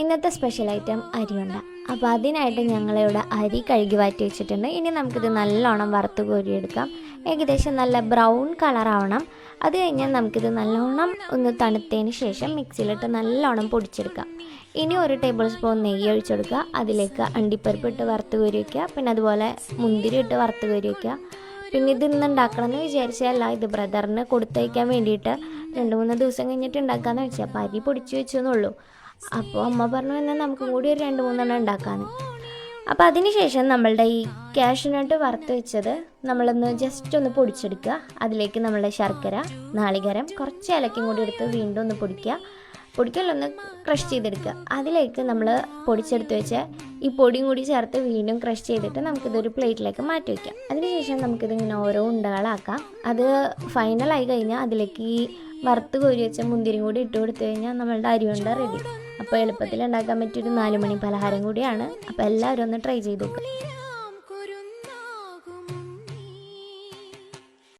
ഇന്നത്തെ special item അരിയുണ്ട. അപ്പോൾ അതിനായിട്ട് ഞങ്ങളിവിടെ അരി കഴുകി മാറ്റി വെച്ചിട്ടുണ്ട്. ഇനി നമുക്കിത് നല്ലോണം വറുത്ത് കോരിയെടുക്കാം. ഏകദേശം നല്ല ബ്രൗൺ കളറാവണം. അത് കഴിഞ്ഞാൽ നമുക്കിത് നല്ലോണം ഒന്ന് തണുത്തതിന് ശേഷം മിക്സിയിലിട്ട് നല്ലോണം പൊടിച്ചെടുക്കാം. ഇനി 1 ടേബിൾ സ്പൂൺ നെയ്യ് ഒഴിച്ചെടുക്കുക. അതിലേക്ക് അണ്ടിപ്പരിപ്പ് ഇട്ട് വറുത്ത് കോരി വയ്ക്കുക. പിന്നെ അതുപോലെ മുന്തിരി ഇട്ട് വറുത്ത് കോരി വയ്ക്കുക. പിന്നെ ഇത് ഇന്ന് ഉണ്ടാക്കണമെന്ന് വിചാരിച്ചതല്ല, ഇത് ബ്രദറിന് കൊടുത്തയക്കാൻ വേണ്ടിയിട്ട് 2-3 ദിവസം കഴിഞ്ഞിട്ട് ഉണ്ടാക്കാമെന്ന് വെച്ചാൽ. അപ്പോൾ അരി പൊടിച്ച് വെച്ചെന്നുള്ളൂ. അപ്പോൾ അമ്മ പറഞ്ഞു എന്നാൽ നമുക്കും കൂടി ഒരു 2-3 ഉണ്ടാക്കാമെന്ന്. അപ്പോൾ അതിന് ശേഷം നമ്മളുടെ ഈ കാഷ്യൂനട്ട് വറുത്ത് വെച്ചത് നമ്മളൊന്ന് ജസ്റ്റ് ഒന്ന് പൊടിച്ചെടുക്കുക. അതിലേക്ക് നമ്മളുടെ ശർക്കര, നാളികേരം, കുറച്ച് ഏലക്കയും കൂടി എടുത്ത് വീണ്ടും ഒന്ന് പൊടിക്കലൊന്ന് ക്രഷ് ചെയ്തെടുക്കുക. അതിലേക്ക് നമ്മൾ പൊടിച്ചെടുത്ത് വെച്ച ഈ പൊടിയും കൂടി ചേർത്ത് വീണ്ടും ക്രഷ് ചെയ്തിട്ട് നമുക്കിതൊരു പ്ലേറ്റിലേക്ക് മാറ്റി വയ്ക്കാം. അതിനുശേഷം നമുക്കിതിങ്ങനെ ഓരോ ഉണ്ടകളാക്കാം. അത് ഫൈനലായി കഴിഞ്ഞാൽ അതിലേക്ക് ഈ വറുത്ത് കോരി വെച്ച മുന്തിരിയും കൂടി ഇട്ട് കൊടുത്തു കഴിഞ്ഞാൽ നമ്മളുടെ അരിയുണ്ട റെഡി. അപ്പോൾ എളുപ്പത്തിൽ ഉണ്ടാക്കാൻ പറ്റിയൊരു 4 മണി പലഹാരം കൂടിയാണ്. അപ്പോൾ എല്ലാവരും ഒന്ന് ട്രൈ ചെയ്ത് നോക്കുക.